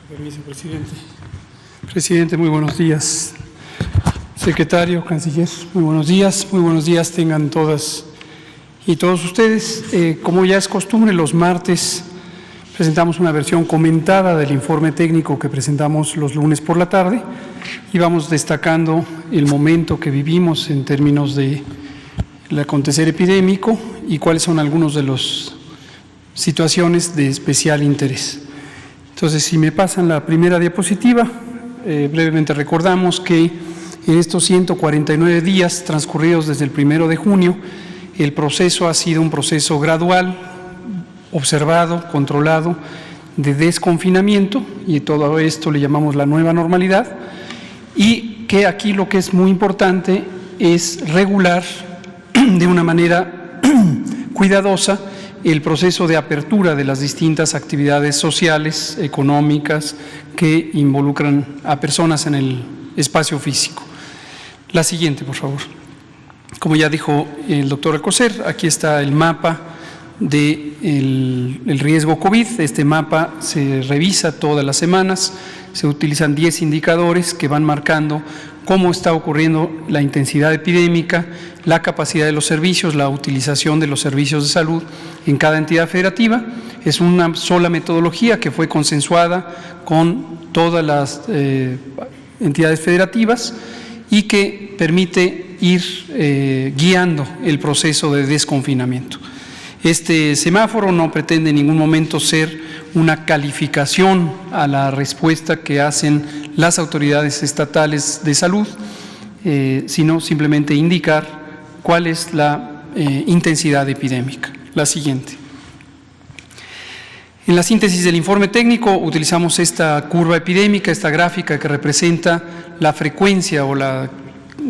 Permiso, presidente. Presidente, muy buenos días. Secretario, canciller, muy buenos días tengan todas y todos ustedes. Como ya es costumbre, los martes presentamos una versión comentada del informe técnico que presentamos los lunes por la tarde y vamos destacando el momento que vivimos en términos de el acontecer epidémico y cuáles son algunos de las situaciones de especial interés. Entonces, si me pasan la primera diapositiva, brevemente recordamos que en estos 149 días transcurridos desde el 1 de junio, el proceso ha sido un proceso gradual, observado, controlado, de desconfinamiento, y todo esto le llamamos la nueva normalidad, y que aquí lo que es muy importante es regular de una manera cuidadosa el proceso de apertura de las distintas actividades sociales, económicas, que involucran a personas en el espacio físico. La siguiente, por favor. Como ya dijo el doctor Alcocer, aquí está el mapa del riesgo COVID. Este mapa se revisa todas las semanas, se utilizan 10 indicadores que van marcando cómo está ocurriendo la intensidad epidémica, la capacidad de los servicios, la utilización de los servicios de salud en cada entidad federativa. Es una sola metodología que fue consensuada con todas las entidades federativas y que permite ir guiando el proceso de desconfinamiento. Este semáforo no pretende en ningún momento ser una calificación a la respuesta que hacen las autoridades estatales de salud, sino simplemente indicar cuál es la intensidad epidémica. La siguiente. En la síntesis del informe técnico utilizamos esta curva epidémica, esta gráfica que representa la frecuencia o la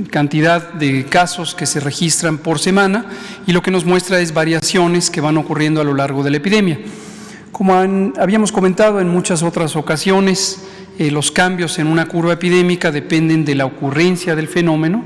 cantidad de casos que se registran por semana y lo que nos muestra es variaciones que van ocurriendo a lo largo de la epidemia. Como habíamos comentado en muchas otras ocasiones, los cambios en una curva epidémica dependen de la ocurrencia del fenómeno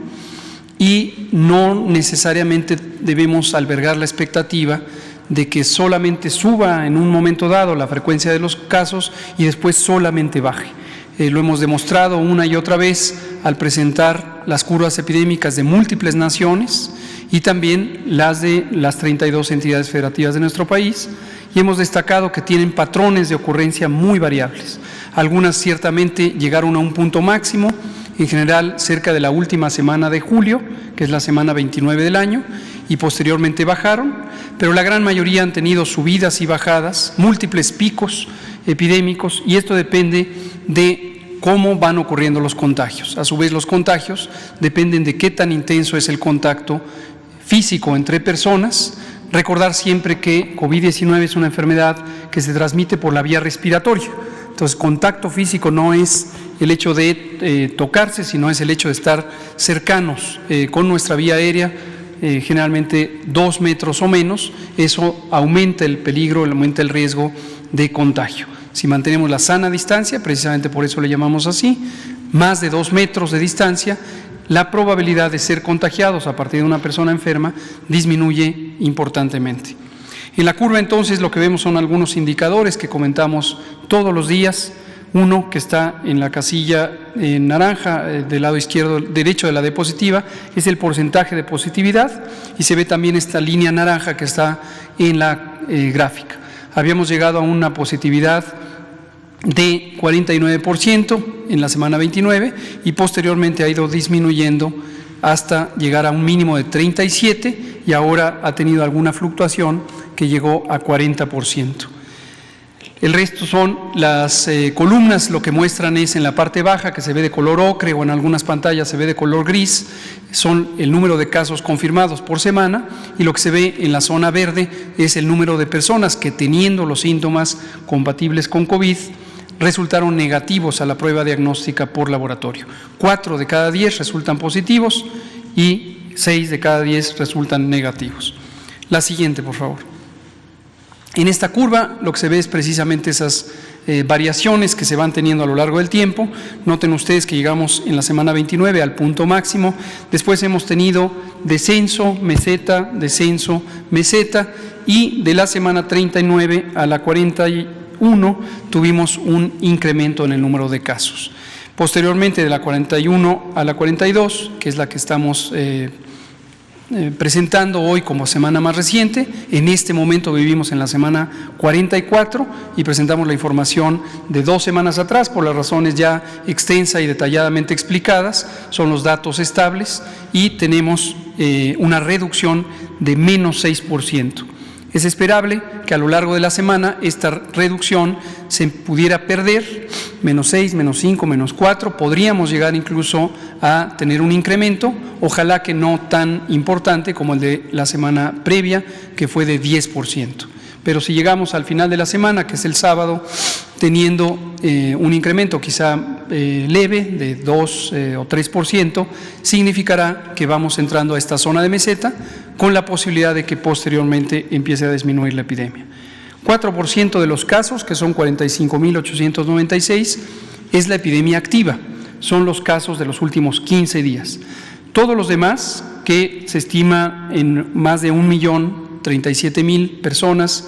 y no necesariamente debemos albergar la expectativa de que solamente suba en un momento dado la frecuencia de los casos y después solamente baje. Lo hemos demostrado una y otra vez al presentar las curvas epidémicas de múltiples naciones y también las de las 32 entidades federativas de nuestro país, y hemos destacado que tienen patrones de ocurrencia muy variables. Algunas ciertamente llegaron a un punto máximo, en general cerca de la última semana de julio, que es la semana 29 del año, y posteriormente bajaron, pero la gran mayoría han tenido subidas y bajadas, múltiples picos epidémicos, y esto depende de cómo van ocurriendo los contagios. A su vez, los contagios dependen de qué tan intenso es el contacto físico entre personas. Recordar siempre que COVID-19 es una enfermedad que se transmite por la vía respiratoria. Entonces, contacto físico no es el hecho de tocarse, sino es el hecho de estar cercanos con nuestra vía aérea, generalmente 2 metros o menos. Eso aumenta el peligro, aumenta el riesgo de contagio. Si mantenemos la sana distancia, precisamente por eso le llamamos así, más de 2 metros de distancia, la probabilidad de ser contagiados a partir de una persona enferma disminuye importantemente. En la curva, entonces, lo que vemos son algunos indicadores que comentamos todos los días. Uno que está en la casilla en naranja del lado derecho de la diapositiva es el porcentaje de positividad, y se ve también esta línea naranja que está en la gráfica. Habíamos llegado a una positividad de 49% en la semana 29 y posteriormente ha ido disminuyendo hasta llegar a un mínimo de 37% y ahora ha tenido alguna fluctuación que llegó a 40%. El resto son las columnas, lo que muestran es en la parte baja, que se ve de color ocre o en algunas pantallas se ve de color gris, son el número de casos confirmados por semana, y lo que se ve en la zona verde es el número de personas que, teniendo los síntomas compatibles con COVID, resultaron negativos a la prueba diagnóstica por laboratorio. 4 de cada 10 resultan positivos y 6 de cada 10 resultan negativos. La siguiente, por favor. En esta curva lo que se ve es precisamente esas variaciones que se van teniendo a lo largo del tiempo. Noten ustedes que llegamos en la semana 29 al punto máximo, después hemos tenido descenso, meseta, y de la semana 39 a la 40 41 tuvimos un incremento en el número de casos. Posteriormente, de la 41 a la 42, que es la que estamos presentando hoy como semana más reciente, en este momento vivimos en la semana 44 y presentamos la información de 2 semanas atrás por las razones ya extensa y detalladamente explicadas, son los datos estables y tenemos una reducción de menos 6%. Es esperable que a lo largo de la semana esta reducción se pudiera perder, menos 6, menos 5, menos 4, podríamos llegar incluso a tener un incremento, ojalá que no tan importante como el de la semana previa, que fue de 10%. Pero si llegamos al final de la semana, que es el sábado, teniendo un incremento quizá leve de 2 o 3%, significará que vamos entrando a esta zona de meseta con la posibilidad de que posteriormente empiece a disminuir la epidemia. 4% de los casos, que son 45.896, es la epidemia activa, son los casos de los últimos 15 días. Todos los demás, que se estima en más de 1.037.000 personas,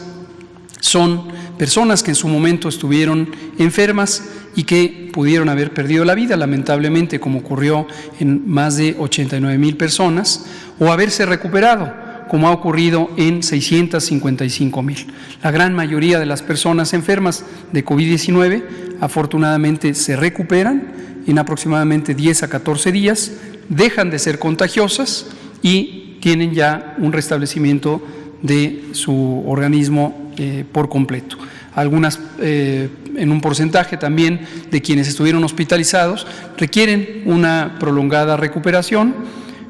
son personas que en su momento estuvieron enfermas y que pudieron haber perdido la vida, lamentablemente, como ocurrió en más de 89.000 personas, o haberse recuperado, como ha ocurrido en 655.000. La gran mayoría de las personas enfermas de COVID-19 afortunadamente se recuperan en aproximadamente 10 a 14 días, dejan de ser contagiosas y tienen ya un restablecimiento de su organismo por completo. Algunas, en un porcentaje también de quienes estuvieron hospitalizados, requieren una prolongada recuperación,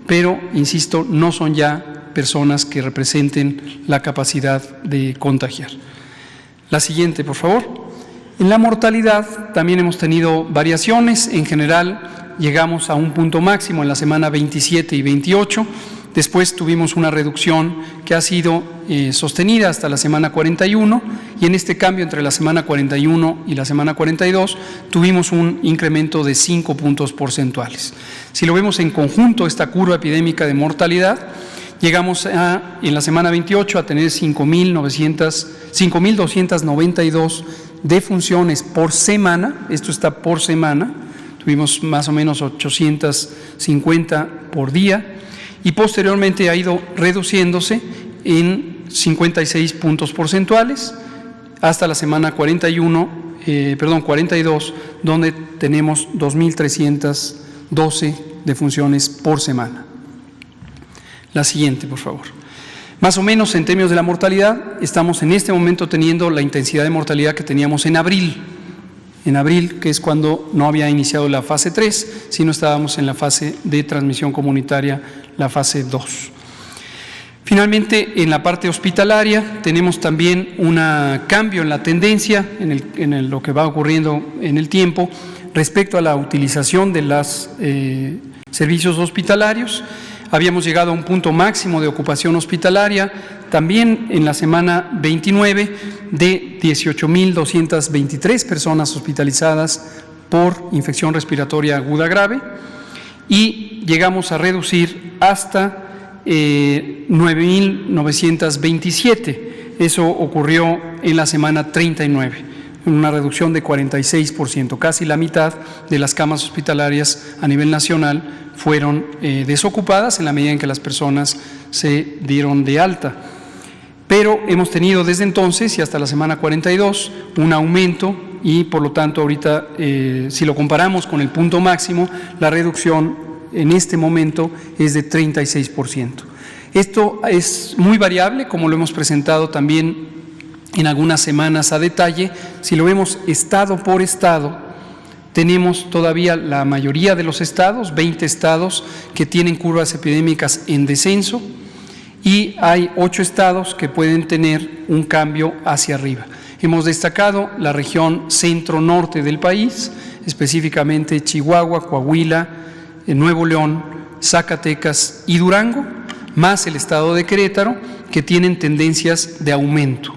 pero, insisto, no son ya personas que representen la capacidad de contagiar. La siguiente, por favor. En la mortalidad también hemos tenido variaciones. En general, llegamos a un punto máximo en la semana 27 y 28. Después tuvimos una reducción que ha sido sostenida hasta la semana 41 y en este cambio entre la semana 41 y la semana 42 tuvimos un incremento de 5 puntos porcentuales. Si lo vemos en conjunto, esta curva epidémica de mortalidad, llegamos en la semana 28 a tener 5.292 defunciones por semana, esto está por semana, tuvimos más o menos 850 por día, y posteriormente ha ido reduciéndose en 56 puntos porcentuales hasta la semana 42, donde tenemos 2.312 defunciones por semana. La siguiente, por favor. Más o menos en términos de la mortalidad, estamos en este momento teniendo la intensidad de mortalidad que teníamos en abril. En abril, que es cuando no había iniciado la fase 3, sino estábamos en la fase de transmisión comunitaria, la fase 2. Finalmente, en la parte hospitalaria, tenemos también un cambio en la tendencia, en lo que va ocurriendo en el tiempo, respecto a la utilización de los servicios hospitalarios. Habíamos llegado a un punto máximo de ocupación hospitalaria, también en la semana 29, de 18.223 personas hospitalizadas por infección respiratoria aguda grave, y llegamos a reducir hasta 9.927. Eso ocurrió en la semana 39, una reducción de 46%, casi la mitad de las camas hospitalarias a nivel nacional fueron desocupadas en la medida en que las personas se dieron de alta. Pero hemos tenido desde entonces y hasta la semana 42 un aumento y por lo tanto ahorita si lo comparamos con el punto máximo, la reducción en este momento es de 36%. Esto es muy variable, como lo hemos presentado también en algunas semanas a detalle. Si lo vemos estado por estado, tenemos todavía la mayoría de los estados, 20 estados que tienen curvas epidémicas en descenso y hay 8 estados que pueden tener un cambio hacia arriba. Hemos destacado la región centro-norte del país, específicamente Chihuahua, Coahuila, Nuevo León, Zacatecas y Durango, más el estado de Querétaro, que tienen tendencias de aumento.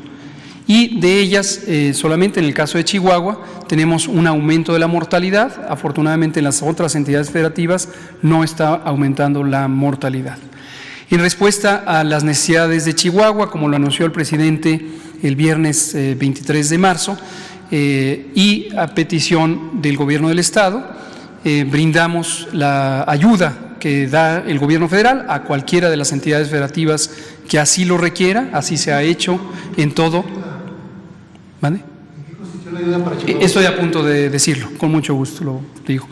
Y de ellas, solamente en el caso de Chihuahua, tenemos un aumento de la mortalidad. Afortunadamente, en las otras entidades federativas no está aumentando la mortalidad. En respuesta a las necesidades de Chihuahua, como lo anunció el presidente el viernes 23 de marzo y a petición del Gobierno del Estado brindamos la ayuda que da el Gobierno federal a cualquiera de las entidades federativas que así lo requiera. Así se ha hecho en todo. ¿Vale? Estoy a punto de decirlo, con mucho gusto lo digo.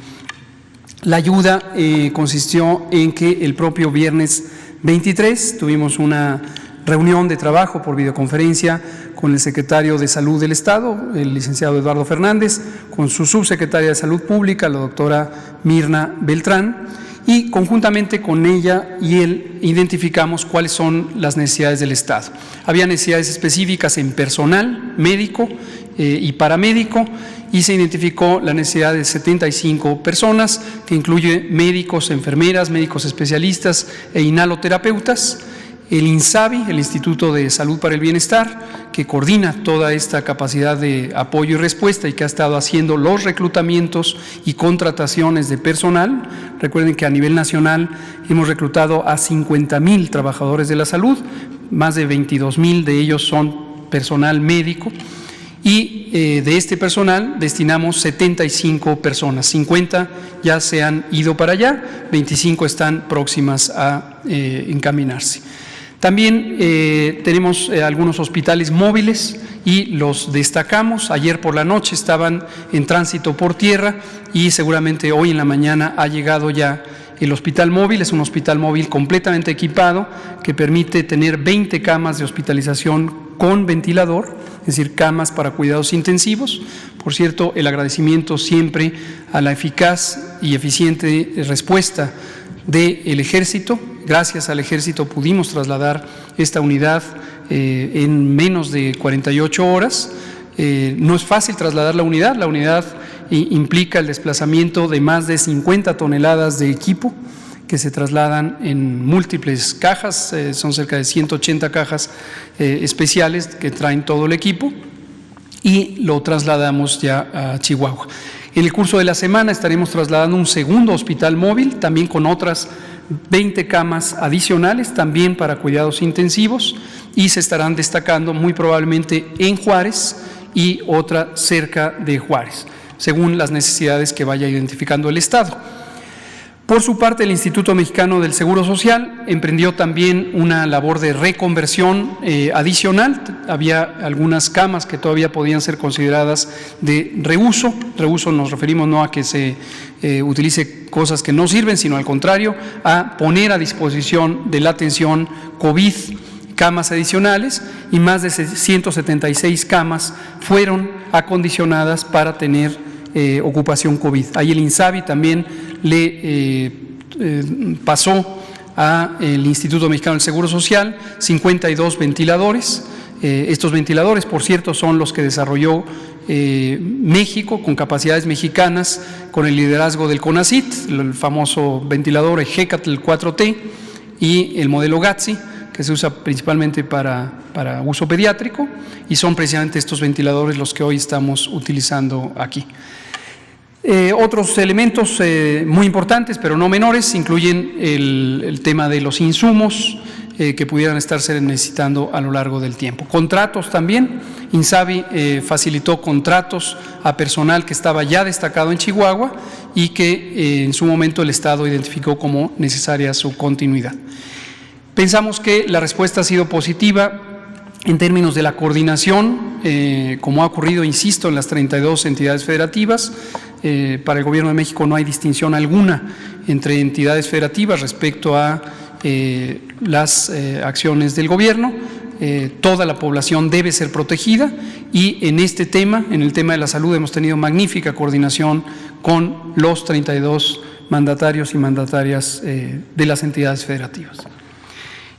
La ayuda consistió en que el propio viernes 23 tuvimos una reunión de trabajo por videoconferencia con el secretario de Salud del Estado, el licenciado Eduardo Fernández, con su subsecretaria de Salud Pública, la doctora Mirna Beltrán, y conjuntamente con ella y él identificamos cuáles son las necesidades del Estado. Había necesidades específicas en personal médico y paramédico, y se identificó la necesidad de 75 personas, que incluye médicos, enfermeras, médicos especialistas e inhaloterapeutas. El INSABI, el Instituto de Salud para el Bienestar, que coordina toda esta capacidad de apoyo y respuesta y que ha estado haciendo los reclutamientos y contrataciones de personal. Recuerden que a nivel nacional hemos reclutado a 50,000 trabajadores de la salud, más de 22,000 de ellos son personal médico, y de este personal destinamos 75 personas, 50 ya se han ido para allá, 25 están próximas a encaminarse. También tenemos algunos hospitales móviles y los destacamos. Ayer por la noche estaban en tránsito por tierra y seguramente hoy en la mañana ha llegado ya el hospital móvil. Es un hospital móvil completamente equipado que permite tener 20 camas de hospitalización con ventilador, es decir, camas para cuidados intensivos. Por cierto, el agradecimiento siempre a la eficaz y eficiente respuesta del Ejército. Gracias al Ejército pudimos trasladar esta unidad en menos de 48 horas. No es fácil trasladar la unidad implica el desplazamiento de más de 50 toneladas de equipo que se trasladan en múltiples cajas, son cerca de 180 cajas especiales que traen todo el equipo, y lo trasladamos ya a Chihuahua. En el curso de la semana estaremos trasladando un segundo hospital móvil, también con otras 20 camas adicionales, también para cuidados intensivos, y se estarán destacando muy probablemente en Juárez y otra cerca de Juárez, según las necesidades que vaya identificando el Estado. Por su parte, el Instituto Mexicano del Seguro Social emprendió también una labor de reconversión adicional. Había algunas camas que todavía podían ser consideradas de reuso. Reuso nos referimos no a que se utilice cosas que no sirven, sino al contrario, a poner a disposición de la atención COVID camas adicionales, y más de 176 camas fueron acondicionadas para tener ocupación COVID. Ahí el INSABI también le pasó al Instituto Mexicano del Seguro Social 52 ventiladores. Estos ventiladores, por cierto, son los que desarrolló México con capacidades mexicanas con el liderazgo del CONACYT, el famoso ventilador Ejecatl 4T y el modelo GATSI, que se usa principalmente para uso pediátrico, y son precisamente estos ventiladores los que hoy estamos utilizando aquí. Otros elementos muy importantes, pero no menores, incluyen el tema de los insumos que pudieran estarse necesitando a lo largo del tiempo. Contratos también. INSABI facilitó contratos a personal que estaba ya destacado en Chihuahua y que en su momento el Estado identificó como necesaria su continuidad. Pensamos que la respuesta ha sido positiva en términos de la coordinación, como ha ocurrido, insisto, en las 32 entidades federativas. Para el Gobierno de México no hay distinción alguna entre entidades federativas respecto a las acciones del Gobierno. Toda la población debe ser protegida, y en este tema, en el tema de la salud, hemos tenido magnífica coordinación con los 32 mandatarios y mandatarias de las entidades federativas.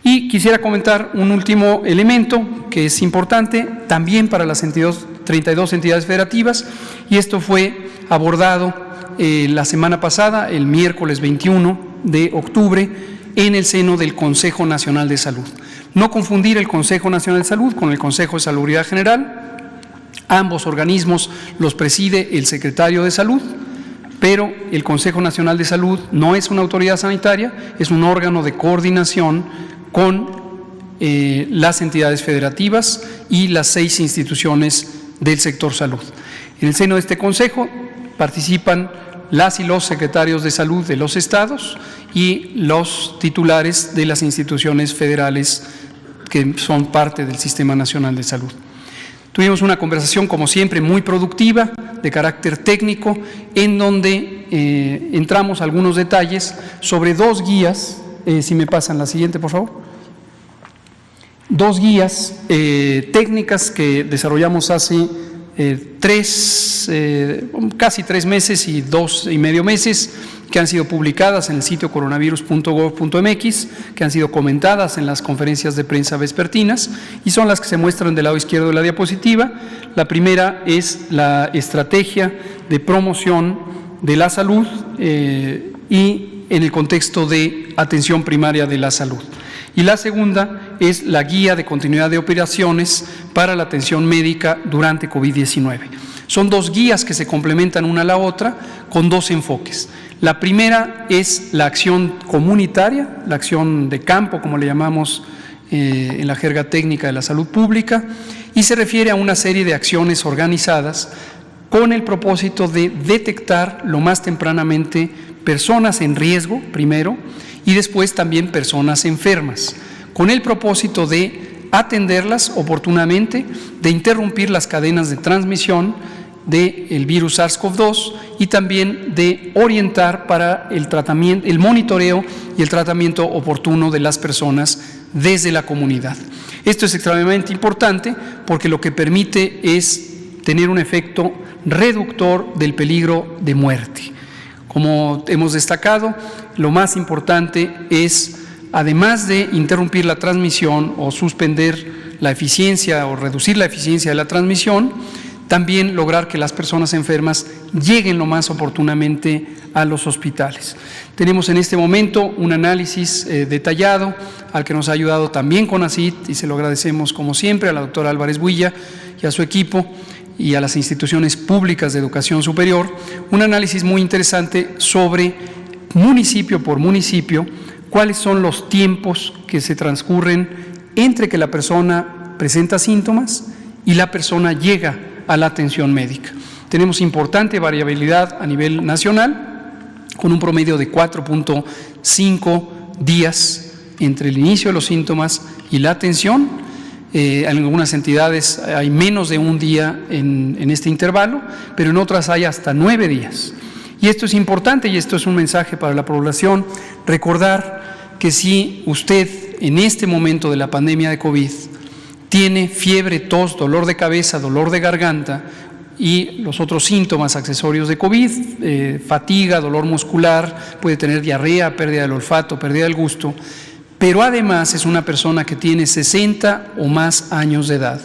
Y quisiera comentar un último elemento que es importante también para las 32 entidades federativas, y esto fue abordado la semana pasada, el miércoles 21 de octubre, en el seno del Consejo Nacional de Salud. No confundir el Consejo Nacional de Salud con el Consejo de Salubridad General. Ambos organismos los preside el secretario de Salud, pero el Consejo Nacional de Salud no es una autoridad sanitaria, es un órgano de coordinación con las entidades federativas y las 6 instituciones del sector salud. En el seno de este Consejo participan las y los secretarios de salud de los estados y los titulares de las instituciones federales que son parte del Sistema Nacional de Salud. Tuvimos una conversación, como siempre, muy productiva, de carácter técnico, en donde entramos a algunos detalles sobre 2 guías, si me pasan la siguiente, por favor. 2 guías técnicas que desarrollamos hace casi 3 meses y 2,5 meses, que han sido publicadas en el sitio coronavirus.gov.mx, que han sido comentadas en las conferencias de prensa vespertinas y son las que se muestran del lado izquierdo de la diapositiva. La primera es la estrategia de promoción de la salud y en el contexto de atención primaria de la salud. Y la segunda es la guía de continuidad de operaciones para la atención médica durante COVID-19. Son 2 guías que se complementan una a la otra con 2 enfoques. La primera es la acción comunitaria, la acción de campo, como le llamamos en la jerga técnica de la salud pública, y se refiere a una serie de acciones organizadas con el propósito de detectar lo más tempranamente personas en riesgo, primero, y después también personas enfermas, con el propósito de atenderlas oportunamente, de interrumpir las cadenas de transmisión del virus SARS-CoV-2 y también de orientar para el tratamiento, el monitoreo y el tratamiento oportuno de las personas desde la comunidad. Esto es extremadamente importante porque lo que permite es tener un efecto reductor del peligro de muerte. Como hemos destacado, lo más importante es, además de interrumpir la transmisión o suspender la eficiencia o reducir la eficiencia de la transmisión, también lograr que las personas enfermas lleguen lo más oportunamente a los hospitales. Tenemos en este momento un análisis detallado al que nos ha ayudado también CONACYT y se lo agradecemos como siempre a la doctora Álvarez Builla y a su equipo y a las instituciones públicas de educación superior, un análisis muy interesante sobre municipio por municipio, cuáles son los tiempos que se transcurren entre que la persona presenta síntomas y la persona llega a la atención médica. Tenemos importante variabilidad a nivel nacional, con un promedio de 4.5 días entre el inicio de los síntomas y la atención. En algunas entidades hay menos de 1 día en este intervalo, pero en otras hay hasta 9 días. Y esto es importante y esto es un mensaje para la población, recordar que si usted en este momento de la pandemia de COVID tiene fiebre, tos, dolor de cabeza, dolor de garganta y los otros síntomas accesorios de COVID, fatiga, dolor muscular, puede tener diarrea, pérdida del olfato, pérdida del gusto, pero además es una persona que tiene 60 o más años de edad,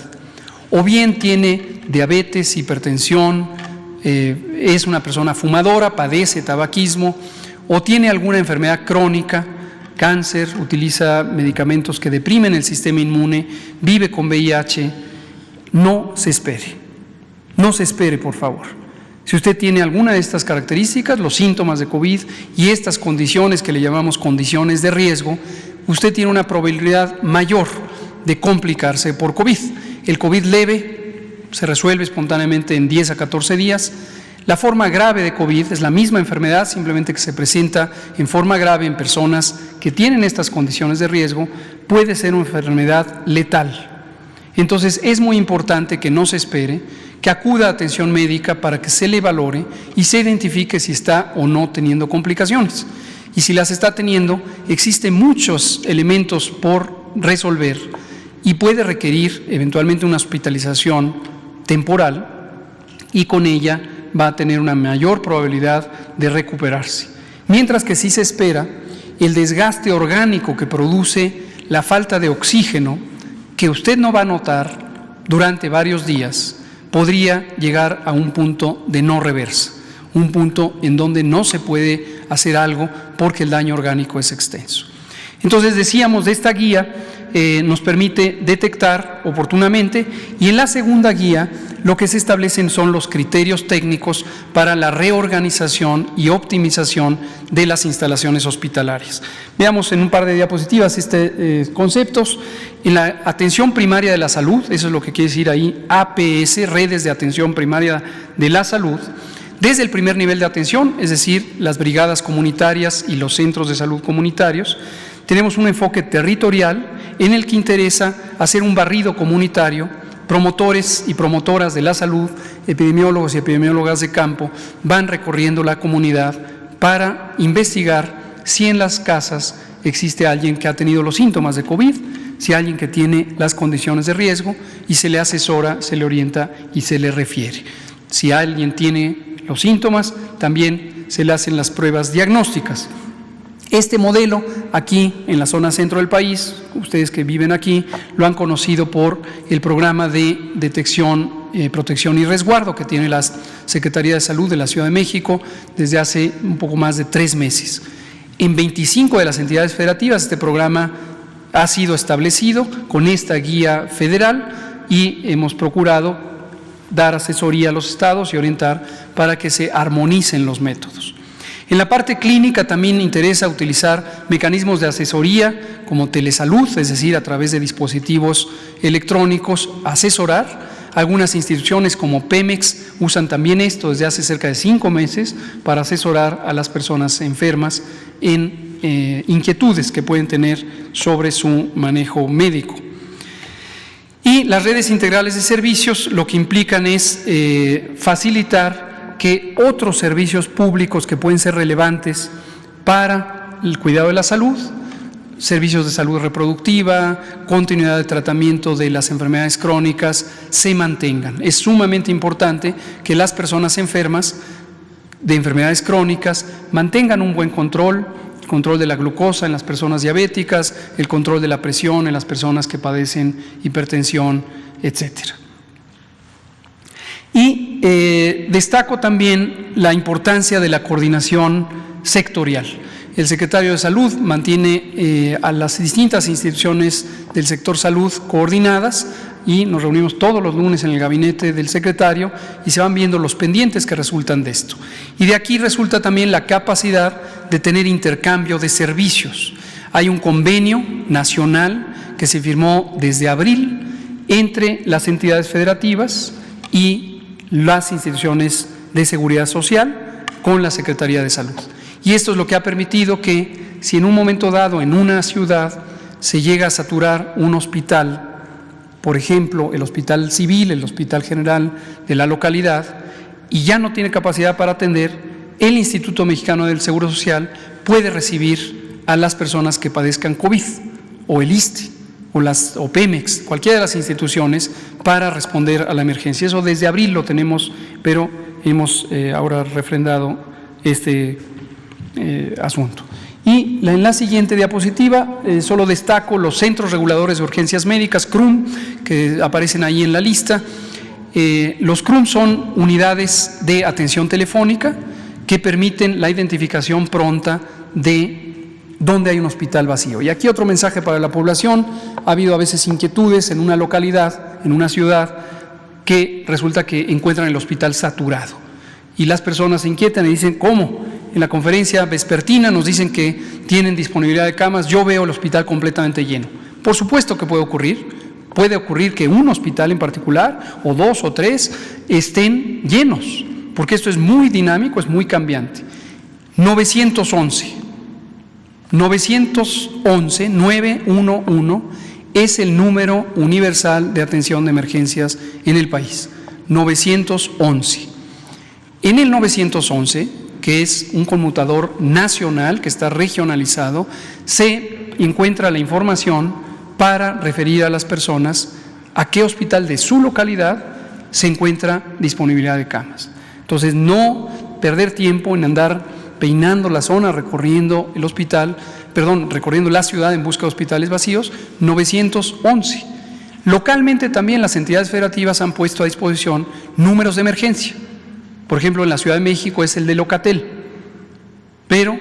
o bien tiene diabetes, hipertensión, es una persona fumadora, padece tabaquismo, o tiene alguna enfermedad crónica, cáncer, utiliza medicamentos que deprimen el sistema inmune, vive con VIH, no se espere, por favor. Si usted tiene alguna de estas características, los síntomas de COVID y estas condiciones que le llamamos condiciones de riesgo, usted tiene una probabilidad mayor de complicarse por COVID. El COVID leve se resuelve espontáneamente en 10 a 14 días. La forma grave de COVID es la misma enfermedad, simplemente que se presenta en forma grave en personas que tienen estas condiciones de riesgo, puede ser una enfermedad letal. Entonces es muy importante que no se espere, que acuda a atención médica para que se le valore y se identifique si está o no teniendo complicaciones. Y si las está teniendo, existen muchos elementos por resolver y puede requerir eventualmente una hospitalización temporal y con ella va a tener una mayor probabilidad de recuperarse. Mientras que si se espera, el desgaste orgánico que produce la falta de oxígeno, que usted no va a notar durante varios días, podría llegar a un punto de no reversa, un punto en donde no se puede hacer algo porque el daño orgánico es extenso. Entonces decíamos, de esta guía nos permite detectar oportunamente y en la segunda guía lo que se establecen son los criterios técnicos para la reorganización y optimización de las instalaciones hospitalarias. Veamos en un par de diapositivas conceptos. En la atención primaria de la salud, eso es lo que quiere decir ahí, APS, redes de atención primaria de la salud, desde el primer nivel de atención, es decir, las brigadas comunitarias y los centros de salud comunitarios, tenemos un enfoque territorial en el que interesa hacer un barrido comunitario. Promotores y promotoras de la salud, epidemiólogos y epidemiólogas de campo, van recorriendo la comunidad para investigar si en las casas existe alguien que ha tenido los síntomas de COVID, si alguien que tiene las condiciones de riesgo, y se le asesora, se le orienta y se le refiere. Si alguien tiene los síntomas, también se le hacen las pruebas diagnósticas. Este modelo aquí en la zona centro del país, ustedes que viven aquí, lo han conocido por el programa de detección, protección y resguardo que tiene la Secretaría de Salud de la Ciudad de México desde hace un poco más de 3 meses. En 25 de las entidades federativas este programa ha sido establecido con esta guía federal y hemos procurado dar asesoría a los estados y orientar para que se armonicen los métodos. En la parte clínica también interesa utilizar mecanismos de asesoría como telesalud, es decir, a través de dispositivos electrónicos, asesorar. Algunas instituciones como Pemex usan también esto desde hace cerca de 5 meses para asesorar a las personas enfermas en inquietudes que pueden tener sobre su manejo médico. Y las redes integrales de servicios lo que implican es facilitar que otros servicios públicos que pueden ser relevantes para el cuidado de la salud, servicios de salud reproductiva, continuidad de tratamiento de las enfermedades crónicas, se mantengan. Es sumamente importante que las personas enfermas de enfermedades crónicas mantengan un buen control, el control de la glucosa en las personas diabéticas, el control de la presión en las personas que padecen hipertensión, etcétera. Y destaco también la importancia de la coordinación sectorial. El secretario de Salud mantiene a las distintas instituciones del sector salud coordinadas y nos reunimos todos los lunes en el gabinete del secretario y se van viendo los pendientes que resultan de esto. Y de aquí resulta también la capacidad de tener intercambio de servicios. Hay un convenio nacional que se firmó desde abril entre las entidades federativas y las instituciones de seguridad social con la Secretaría de Salud. Y esto es lo que ha permitido que, si en un momento dado en una ciudad se llega a saturar un hospital, por ejemplo, el hospital civil, el hospital general de la localidad, y ya no tiene capacidad para atender, el Instituto Mexicano del Seguro Social puede recibir a las personas que padezcan COVID, o el ISSSTE, o Pemex, cualquiera de las instituciones, para responder a la emergencia. Eso desde abril lo tenemos, pero hemos ahora refrendado este asunto. Y en la siguiente diapositiva solo destaco los centros reguladores de urgencias médicas, CRUM, que aparecen ahí en la lista. Los CRUM son unidades de atención telefónica que permiten la identificación pronta de dónde hay un hospital vacío. Y aquí otro mensaje para la población: ha habido a veces inquietudes en una localidad, en una ciudad, que resulta que encuentran el hospital saturado. Y las personas se inquietan y dicen, ¿cómo? En la conferencia vespertina nos dicen que tienen disponibilidad de camas, yo veo el hospital completamente lleno. Por supuesto que puede ocurrir que un hospital en particular, o 2 o 3, estén llenos, porque esto es muy dinámico, es muy cambiante. 911 es el número universal de atención de emergencias en el país. 911. En el 911, que es un conmutador nacional que está regionalizado, se encuentra la información para referir a las personas a qué hospital de su localidad se encuentra disponibilidad de camas. Entonces, no perder tiempo en andar peinando la zona, recorriendo la ciudad en busca de hospitales vacíos. 911. Localmente también las entidades federativas han puesto a disposición números de emergencia. Por ejemplo, en la Ciudad de México es el de Locatel, pero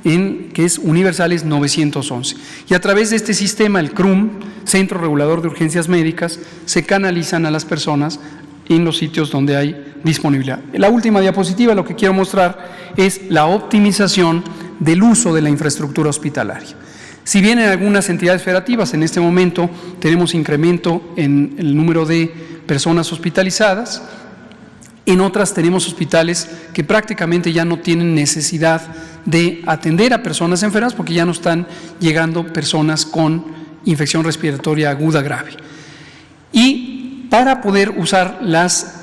que es universal, es 911. Y a través de este sistema, el CRUM, Centro Regulador de Urgencias Médicas, se canalizan a las personas en los sitios donde hay disponibilidad. La última diapositiva, lo que quiero mostrar es la optimización del uso de la infraestructura hospitalaria. Si bien en algunas entidades federativas en este momento tenemos incremento en el número de personas hospitalizadas, en otras tenemos hospitales que prácticamente ya no tienen necesidad de atender a personas enfermas porque ya no están llegando personas con infección respiratoria aguda grave. Y para poder usar las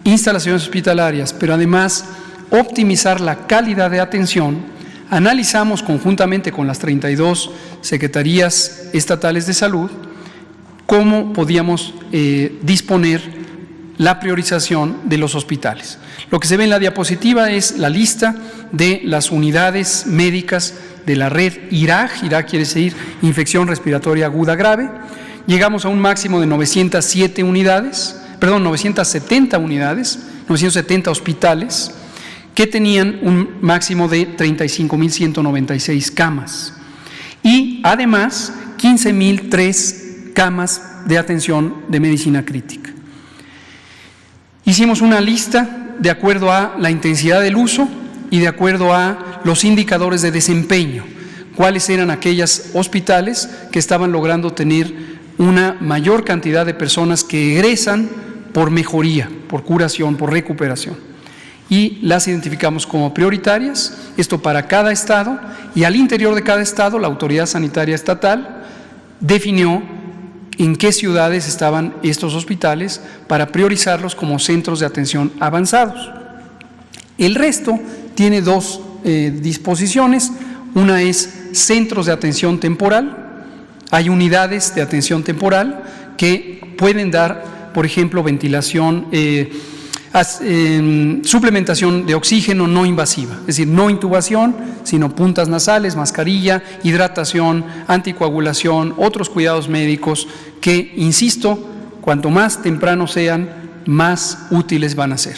instalaciones hospitalarias, pero además optimizar la calidad de atención, analizamos conjuntamente con las 32 secretarías estatales de salud cómo podíamos disponer la priorización de los hospitales. Lo que se ve en la diapositiva es la lista de las unidades médicas de la red IRAG. IRAG quiere decir infección respiratoria aguda grave. Llegamos a un máximo de 970 unidades, 970 hospitales que tenían un máximo de 35.196 camas y además 15.003 camas de atención de medicina crítica. Hicimos una lista de acuerdo a la intensidad del uso y de acuerdo a los indicadores de desempeño, cuáles eran aquellos hospitales que estaban logrando tener una mayor cantidad de personas que egresan por mejoría, por curación, por recuperación. Y las identificamos como prioritarias, esto para cada estado, y al interior de cada estado la autoridad sanitaria estatal definió en qué ciudades estaban estos hospitales para priorizarlos como centros de atención avanzados. El resto tiene dos disposiciones, una es centros de atención temporal, hay unidades de atención temporal que pueden dar, por ejemplo, ventilación, suplementación de oxígeno no invasiva, es decir, no intubación, sino puntas nasales, mascarilla, hidratación, anticoagulación, otros cuidados médicos que, insisto, cuanto más temprano sean, más útiles van a ser.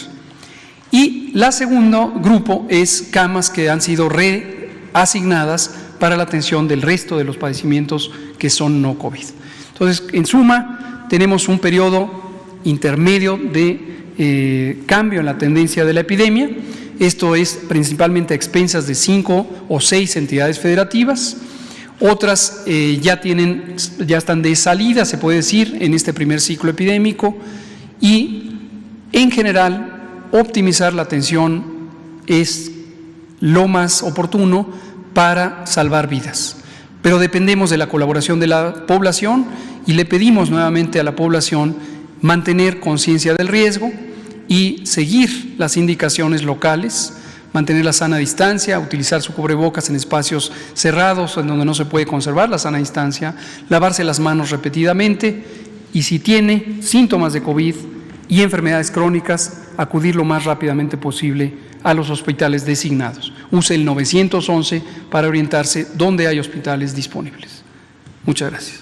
Y el segundo grupo es camas que han sido reasignadas para la atención del resto de los padecimientos que son no COVID. Entonces, en suma, tenemos un periodo intermedio de cambio en la tendencia de la epidemia. Esto es principalmente a expensas de 5 o 6 entidades federativas. Otras ya están de salida, se puede decir, en este primer ciclo epidémico, y en general optimizar la atención es lo más oportuno para salvar vidas. Pero dependemos de la colaboración de la población y le pedimos nuevamente a la población mantener conciencia del riesgo y seguir las indicaciones locales, mantener la sana distancia, utilizar su cubrebocas en espacios cerrados en donde no se puede conservar la sana distancia, lavarse las manos repetidamente y si tiene síntomas de COVID y enfermedades crónicas, acudir lo más rápidamente posible a los hospitales designados. Use el 911 para orientarse donde hay hospitales disponibles. Muchas gracias.